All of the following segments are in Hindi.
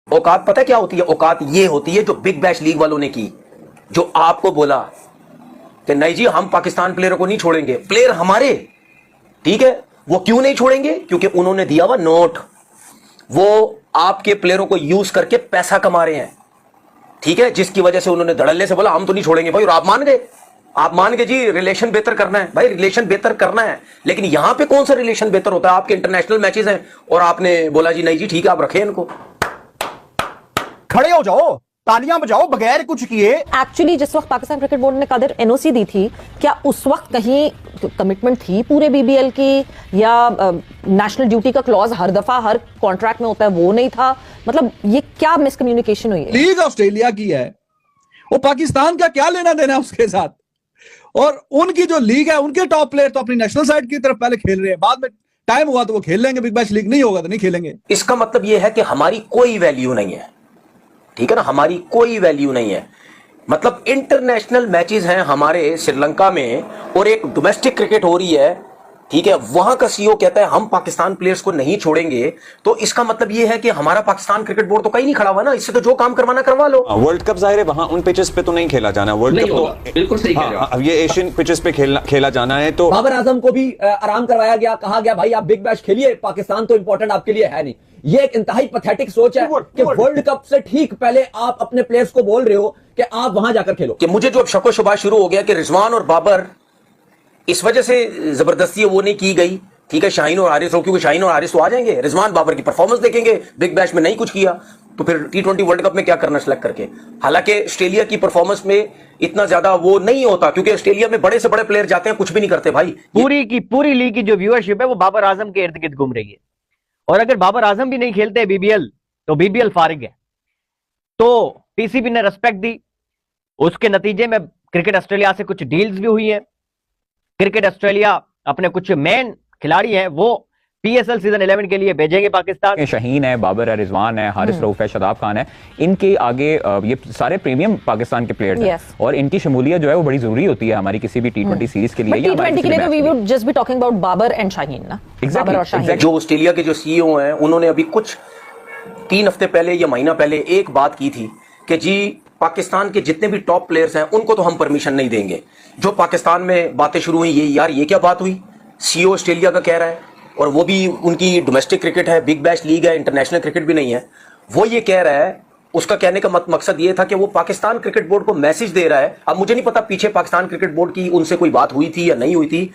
औकात पता है क्या होती है? औकात ये होती है जो बिग बैश लीग वालों ने की, जो आपको बोला कि नहीं जी हम पाकिस्तान प्लेयरों को नहीं छोड़ेंगे, प्लेयर हमारे, ठीक है, वो क्यों नहीं छोड़ेंगे? क्योंकि उन्होंने दिया हुआ नोट, वो आपके प्लेयरों को यूज करके पैसा कमा रहे हैं, ठीक है, जिसकी वजह से उन्होंने धड़ल्ले से बोला हम तो नहीं छोड़ेंगे भाई, और आप मान गए। आप मान गए जी रिलेशन बेहतर करना है, भाई रिलेशन बेहतर करना है, लेकिन यहां पे कौन सा रिलेशन बेहतर होता है? आपके इंटरनेशनल मैचेस हैं और आपने बोला जी नहीं जी ठीक है आप रखें इनको। खड़े हो जाओ, तालियां बजाओ बगैर कुछ किए। एक्चुअली जिस वक्त पाकिस्तान क्रिकेट बोर्ड ने कादिर एनओसी दी थी, क्या उस वक्त कहीं कमिटमेंट थी पूरे बीबीएल की, या नेशनल ड्यूटी का क्लॉज हर दफा हर कॉन्ट्रैक्ट में होता है वो नहीं था? मतलब ये क्या मिसकम्युनिकेशन हुई है? लीग ऑस्ट्रेलिया की है, वो पाकिस्तान का क्या लेना देना उसके साथ? और उनकी जो लीग है उनके टॉप प्लेयर तो अपनी नेशनल साइड की तरफ पहले खेल रहे हैं, बाद में टाइम हुआ तो वो खेल लेंगे, बिग बैश लीग नहीं होगा तो नहीं खेलेंगे। इसका मतलब यह है कि हमारी कोई वैल्यू नहीं है, ठीक है ना, हमारी कोई वैल्यू नहीं है। मतलब इंटरनेशनल मैचेस हैं हमारे श्रीलंका में और एक डोमेस्टिक क्रिकेट हो रही है, ठीक है, वहां का सीईओ कहता है हम पाकिस्तान प्लेयर्स को नहीं छोड़ेंगे, तो इसका मतलब यह है कि हमारा पाकिस्तान क्रिकेट बोर्ड तो कहीं नहीं खड़ा हुआ ना, इससे तो जो काम करवाना करवा लो। वर्ल्ड कप जाहिर है वहां उन पिचेस पे तो नहीं खेला जाना, वर्ल्ड कप तो बिल्कुल सही कह रहे हो। अब ये एशियन पिचेस पे खेला जाना है। तो बाबर आजम को भी आराम करवाया गया, कहा गया भाई आप बिग बैश खेलिए, पाकिस्तान तो इंपॉर्टेंट आपके लिए है नहीं। ये एक इंतहाई पैथेटिक सोच है कि वर्ल्ड कप से ठीक पहले आप अपने प्लेयर्स को बोल रहे हो कि आप वहां जाकर खेलो। कि मुझे जो अब शको शुबा शुरू हो गया कि रिजवान और बाबर इस वजह से जबरदस्ती वो नहीं की गई, ठीक है, शाहीन और हारिस हो, क्योंकि शाहीन और हारिस तो आ जाएंगे, रिजवान बाबर की परफॉर्मेंस देखेंगे, बिग बैश में नहीं कुछ किया तो फिर T20 वर्ल्ड कप में क्या करना सिलेक्ट करके। हालांकि ऑस्ट्रेलिया की परफॉर्मेंस में इतना ज्यादा वो नहीं होता, क्योंकि ऑस्ट्रेलिया में बड़े से बड़े प्लेयर जाते हैं कुछ भी नहीं करते भाई। पूरी की पूरी लीग की जो व्यूअरशिप है वो बाबर आजम के इर्द गिर्द घूम रही है, और अगर बाबर आजम भी नहीं खेलते बीबीएल तो बीबीएल फारिग है। तो पीसीबी ने रेस्पेक्ट दी, उसके नतीजे में क्रिकेट ऑस्ट्रेलिया से कुछ डील्स भी हुई है। क्रिकेट ऑस्ट्रेलिया अपने कुछ मेन खिलाड़ी हैं वो पीएसएल सीजन 11 के लिए भेजेंगे पाकिस्तान। शाहीन है, बाबर है, रिजवान है, हारिस रऊफ है, शादाब खान है, इनके आगे ये सारे प्रीमियम पाकिस्तान के प्लेयर्स हैं और इनकी शमूलियत जो है वो बड़ी जरूरी होती है हमारी किसी भी T20 सीरीज के लिए। T20 के लिए तो we would just be talking about Babar and Shaheen ना। बाबर और शाहीन जो ऑस्ट्रेलिया के जो सीईओ हैं उन्होंने अभी कुछ 3 हफ्ते पहले या महीना पहले एक बात की थी कि जी पाकिस्तान के जितने भी टॉप प्लेयर्स हैं उनको तो हम परमिशन नहीं देंगे। जो पाकिस्तान में बातें शुरू हुई, ये यार ये क्या बात हुई? सीईओ ऑस्ट्रेलिया का कह रहा है, और वो भी उनकी डोमेस्टिक क्रिकेट है, बिग बैश लीग है, इंटरनेशनल क्रिकेट भी नहीं है, वो ये कह रहा है। उसका कहने का मकसद ये था कि वो पाकिस्तान क्रिकेट बोर्ड को मैसेज दे रहा है। अब मुझे नहीं पता पीछे पाकिस्तान क्रिकेट बोर्ड की उनसे कोई बात हुई थी या नहीं हुई थी,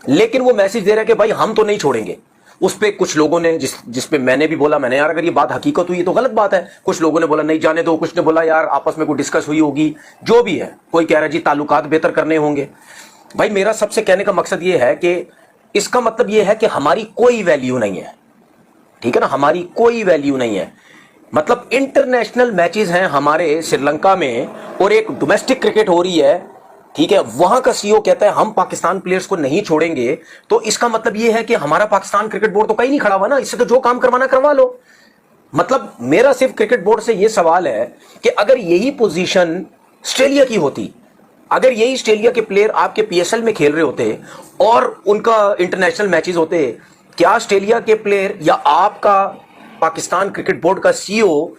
लेकिन वो मैसेज दे रहा है कि भाई हम तो नहीं छोड़ेंगे। उस पर कुछ लोगों ने जिस पे मैंने भी बोला, मैंने यार अगर ये बात हकीकत हुई तो गलत बात है। कुछ लोगों ने बोला नहीं जाने दो, कुछ ने बोला यार आपस में कोई डिस्कस हुई होगी, जो भी है। कोई कह रहा है जी ताल्लुकात बेहतर करने होंगे। भाई मेरा सबसे कहने का मकसद ये है कि इसका मतलब ये है कि हमारी कोई वैल्यू नहीं है, ठीक है ना, हमारी कोई वैल्यू नहीं है। मतलब इंटरनेशनल मैचेस हैं हमारे श्रीलंका में और एक डोमेस्टिक क्रिकेट हो रही है, ठीक है, वहां का सीईओ कहता है हम पाकिस्तान प्लेयर्स को नहीं छोड़ेंगे, तो इसका मतलब यह है कि हमारा पाकिस्तान क्रिकेट बोर्ड तो कहीं नहीं खड़ा हुआ ना, इससे तो जो काम करवाना करवा लो। मतलब मेरा सिर्फ क्रिकेट बोर्ड से यह सवाल है कि अगर यही पोजीशन ऑस्ट्रेलिया की होती, अगर यही ऑस्ट्रेलिया के प्लेयर आपके पीएसएल में खेल रहे होते और उनका इंटरनेशनल मैचेस होते, क्या ऑस्ट्रेलिया के प्लेयर या आपका पाकिस्तान क्रिकेट बोर्ड का सीईओ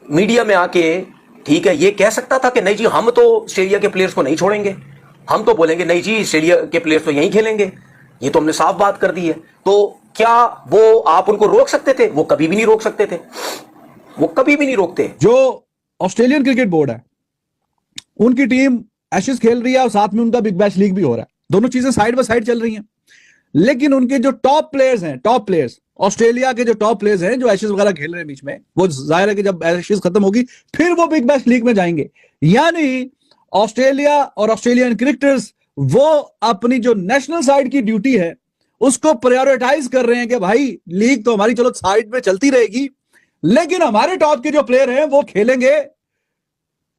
मीडिया में आके, ठीक है, ये कह सकता था कि नहीं जी हम तो ऑस्ट्रेलिया के प्लेयर्स को नहीं छोड़ेंगे, हम तो बोलेंगे नहीं जी ऑस्ट्रेलिया के प्लेयर्स तो यहीं खेलेंगे, ये तो हमने साफ बात कर दी है। तो क्या वो आप उनको रोक सकते थे? वो कभी भी नहीं रोक सकते थे, वो कभी भी नहीं रोकते। जो ऑस्ट्रेलियन क्रिकेट बोर्ड है उनकी टीम एशेज खेल रही है और साथ में उनका बिग बैश लीग भी हो रहा है, दोनों चीजें साइड बाय साइड चल रही हैं। लेकिन उनके जो टॉप प्लेयर्स हैं, टॉप प्लेयर्स ऑस्ट्रेलिया के जो टॉप प्लेयर्स हैं जो एशेज वगैरह खेल रहे हैं बीच में, वो जाहिर है कि जब एशेज खत्म होगी फिर वो बिग बैश लीग में जाएंगे। यानी ऑस्ट्रेलिया और ऑस्ट्रेलियन क्रिकेटर्स वो अपनी जो नेशनल साइड की ड्यूटी है उसको प्रायोरिटाइज कर रहे हैं कि भाई लीग तो हमारी चलो साइड में चलती रहेगी, लेकिन हमारे टॉप के जो प्लेयर हैं वो खेलेंगे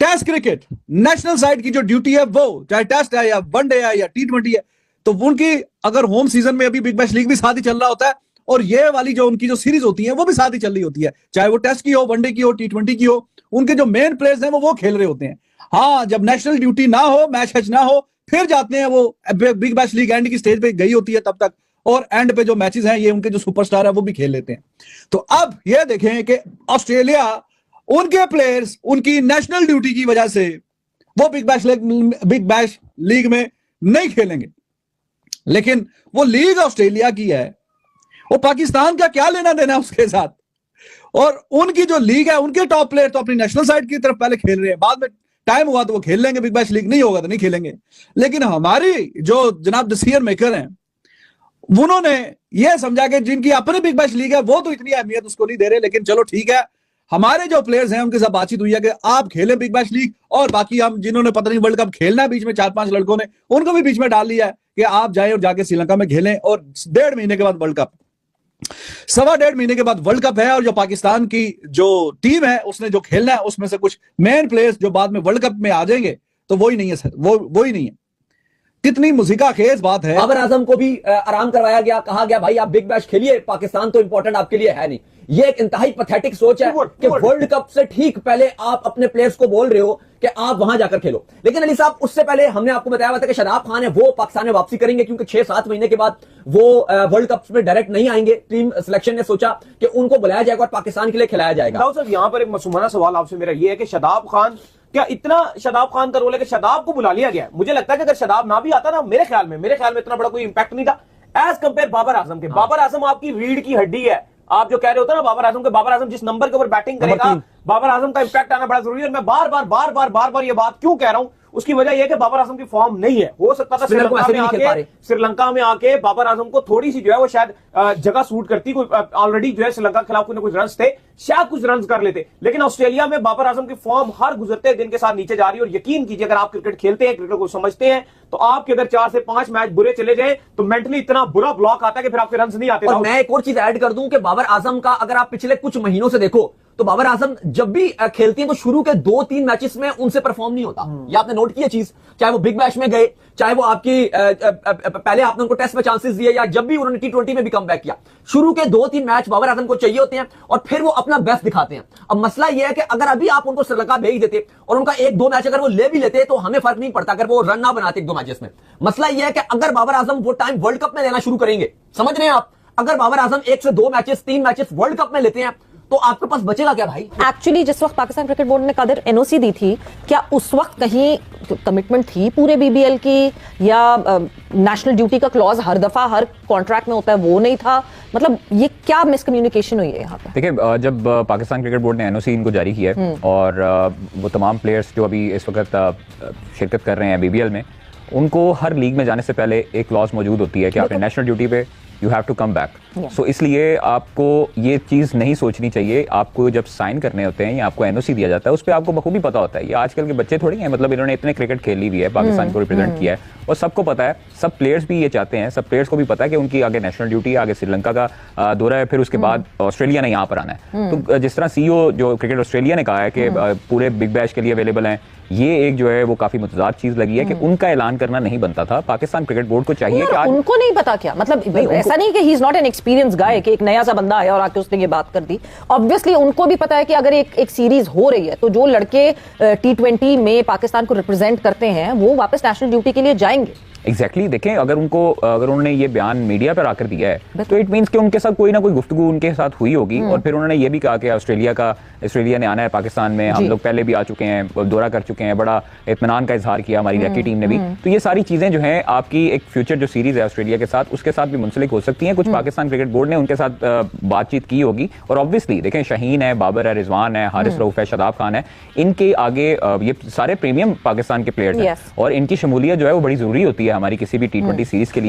टेस्ट क्रिकेट। नेशनल साइड की जो ड्यूटी है वो चाहे टेस्ट है या वनडे है या T20 है, तो उनकी अगर होम सीजन में अभी बिग बैश लीग भी साथ ही चल रहा होता है और ये वाली जो उनकी जो सीरीज होती है वो भी साथ ही चल रही होती है, चाहे वो टेस्ट की हो, वनडे की हो, T20 की हो, उनके जो मेन प्लेयर्स हैं वो खेल रहे होते हैं। हाँ, जब नेशनल ड्यूटी ना हो, मैच हैच ना हो, फिर जाते हैं वो बिग बैश लीग एंड की स्टेज पे गई होती है तब तक, और एंड पे जो मैचेस हैं ये उनके जो सुपरस्टार है वो भी खेल लेते हैं। तो अब ये देखें कि ऑस्ट्रेलिया उनके प्लेयर्स उनकी नेशनल ड्यूटी की वजह से वो बिग बैश लीग में नहीं खेलेंगे। लेकिन वो लीग ऑस्ट्रेलिया की है, वो पाकिस्तान का क्या लेना देना उसके साथ। और उनकी जो लीग है, उनके टॉप प्लेयर तो अपनी नेशनल साइड की तरफ पहले खेल रहे हैं, बाद में टाइम हुआ तो वो खेल लेंगे, बिग बैश लीग नहीं होगा तो नहीं खेलेंगे। लेकिन हमारी जो जनाब डिसीजन मेकर हैं, उन्होंने ये समझा कि जिनकी अपनी बिग बैश लीग है वो तो इतनी अहमियत उसको नहीं दे रहे, लेकिन चलो ठीक है, हमारे जो प्लेयर्स हैं उनके साथ बातचीत हुई है कि आप खेलें बिग बैश लीग, और बाकी हम जिन्होंने पता नहीं वर्ल्ड कप खेलना है बीच में 4-5 लड़कों ने, उनको भी बीच में डाल लिया है कि आप जाएं और जाके श्रीलंका में खेलें, और 1.5 महीने के बाद वर्ल्ड कप, 1.25 महीने के बाद वर्ल्ड कप है। और जो पाकिस्तान की जो टीम है उसने जो खेलना है उसमें से कुछ मेन प्लेयर्स जो बाद में वर्ल्ड कप में आ जाएंगे, तो वो ही नहीं है सर, वो ही नहीं है। कितनी मुसीका खेज बात है। बाबर आजम को भी आराम करवाया गया, कहा गया भाई आप बिग बैश खेलिए, पाकिस्तान तो इंपॉर्टेंट आपके लिए है नहीं। ये एक इंतहाई पैथेटिक सोच है कि वर्ल्ड कप से ठीक पहले आप अपने प्लेयर्स को बोल रहे हो कि आप वहां जाकर खेलो। लेकिन अली साहब, उससे पहले हमने आपको बताया हुआ था कि शादाब खान है वो पाकिस्तान में वापसी करेंगे, क्योंकि 6-7 महीने के बाद वो वर्ल्ड कप में डायरेक्ट नहीं आएंगे। टीम सिलेक्शन ने सोचा कि उनको बुलाया जाएगा और पाकिस्तान के लिए खिलाया जाएगा। साहब यहाँ पर एक मासूमाना सवाल आपसे मेरा ये है कि शादाब खान, क्या इतना शादाब खान का रोल है कि शादाब को बुला लिया गया? मुझे लगता है कि अगर शादाब ना भी आता ना, मेरे ख्याल में इतना बड़ा कोई इंपैक्ट नहीं था एज कंपेयर बाबर आजम के। बाबर आजम आपकी रीढ़ की हड्डी है। आप जो कह रहे होते ना बाबर आजम के, बाबर आजम जिस नंबर के ऊपर बैटिंग करेगा, बाबर आजम का इंपैक्ट आना बड़ा जरूरी है। और मैं बार बार ये बात क्यों कह रहा हूं, उसकी वजह यह है कि बाबर आजम की फॉर्म नहीं है। हो सकता था श्रीलंका में आके बाबर आजम को थोड़ी सी जो है वो शायद जगह सूट करती, कोई ऑलरेडी जो है श्रीलंका के खिलाफ कुछ रन थे, शायद कुछ रन कर लेते। लेकिन ऑस्ट्रेलिया में बाबर आजम की फॉर्म हर गुजरते दिन के साथ नीचे जा रही है। और यकीन कीजिए, अगर आप क्रिकेट खेलते हैं, क्रिकेट को समझते हैं, तो आपके अगर 4 से 5 मैच बुरे चले जाए तो मेंटली इतना बुरा ब्लॉक आता है कि फिर आपके रन नहीं आते। और मैं एक और चीज ऐड कर दूं कि बाबर आजम का अगर आप पिछले कुछ महीनों से देखो तो बाबर आजम जब भी खेलती हैं तो शुरू के 2-3 मैचेस में उनसे परफॉर्म नहीं होता। ये आपने नोट किया चीज, चाहे वो बिग बैश में गए, चाहे वो आपकी पहले आपने उनको टेस्ट में चांसेस दिए, या जब भी उन्होंने T20 में भी कम बैक किया, शुरू के 2-3 मैच बाबर आजम को चाहिए होते हैं और फिर वो अपना बेस्ट दिखाते हैं। अब मसला यह है कि अगर अभी आप उनको श्रीलंका भेज देते और उनका 1-2 मैच अगर वो ले भी लेते तो हमें फर्क नहीं पड़ता अगर वो रन ना बनाते 1-2 मैचेस में। मसला यह है कि अगर बाबर आजम वो टाइम वर्ल्ड कप में लेना शुरू करेंगे, समझ रहे हैं आप, अगर बाबर आजम 1 से 2 मैचेस 3 मैचेस वर्ल्ड कप में लेते हैं तो आपके पास बचेगा क्या भाई? एक्चुअली जिस वक्त पाकिस्तान क्रिकेट बोर्ड ने कादिर एनओसी दी थी, क्या उस वक्त कहीं कमिटमेंट थी पूरे बीबीएल की, या नेशनल ड्यूटी का क्लॉज हर दफा हर कॉन्ट्रैक्ट में होता है वो नहीं था? मतलब ये क्या मिसकम्युनिकेशन हुई है यहाँ पे? देखिए, जब पाकिस्तान क्रिकेट बोर्ड ने एनओसी इनको जारी किया है और वो तमाम प्लेयर्स जो अभी इस वक्त शिरकत कर रहे हैं बीबीएल में, उनको हर लीग में जाने से पहले एक क्लॉज मौजूद होती है कि आपने नेशनल ड्यूटी पे you have to come back. So इसलिए आपको ये चीज़ नहीं सोचनी चाहिए। आपको जब साइन करने होते हैं या आपको एनओसी दिया जाता है, उस पर आपको बखूबी पता होता है। ये आजकल के बच्चे थोड़ी हैं, मतलब इन्होंने इतने क्रिकेट खेली हुई है, पाकिस्तान को रिप्रेजेंट किया है, और सबको पता है, सब प्लेयर्स भी ये चाहते हैं, सब प्लेयर्स को भी पता है कि उनकी आगे नेशनल ड्यूटी है, आगे श्रीलंका का दौरा है, फिर उसके बाद ऑस्ट्रेलिया ने यहाँ पर आना है। तो जिस तरह सीईओ जो क्रिकेट ऑस्ट्रेलिया ने कहा है कि पूरे बिग बैश के लिए अवेलेबल हैं, ये एक जो है वो काफी मुतजाद चीज लगी है कि उनका ऐलान करना नहीं बनता था। पाकिस्तान क्रिकेट बोर्ड को चाहिए कि आज उनको नहीं पता क्या, मतलब ऐसा नहीं कि he is not an experience गाय कि एक नया सा बंदा आया और आके उसने ये बात कर दी। ऑब्वियसली उनको भी पता है कि अगर एक सीरीज हो रही है तो जो लड़के T20 में पाकिस्तान को रिप्रेजेंट करते हैं वो वापस नेशनल ड्यूटी के लिए जाएंगे। एग्जैक्टली देखें, अगर उन्होंने ये बयान मीडिया पर आकर दिया है तो इट मींस कि उनके साथ कोई ना कोई गुफ्तगू उनके साथ हुई होगी। और फिर उन्होंने ये भी कहा कि ऑस्ट्रेलिया ने आना है पाकिस्तान में, हम लोग पहले भी आ चुके हैं, दौरा कर चुके हैं, बड़ा इत्मीनान का इजहार किया हमारी रैकी टीम ने भी। तो ये सारी चीजें जो हैं आपकी एक फ्यूचर जो सीरीज है ऑस्ट्रेलिया के साथ, उसके साथ भी मुंसलिक हो सकती हैं। कुछ पाकिस्तान क्रिकेट बोर्ड ने उनके साथ बातचीत की होगी। और ऑब्वियसली देखें, शाहीन है, बाबर है, रिजवान है, हारिस रऊफ है, शादाब खान है, इनके आगे ये सारे प्रीमियम पाकिस्तान के प्लेयर्स हैं और इनकी शमूलियत जो है वो बड़ी जरूरी होती है हमारी किसी भी T20 सीरीज के लिए।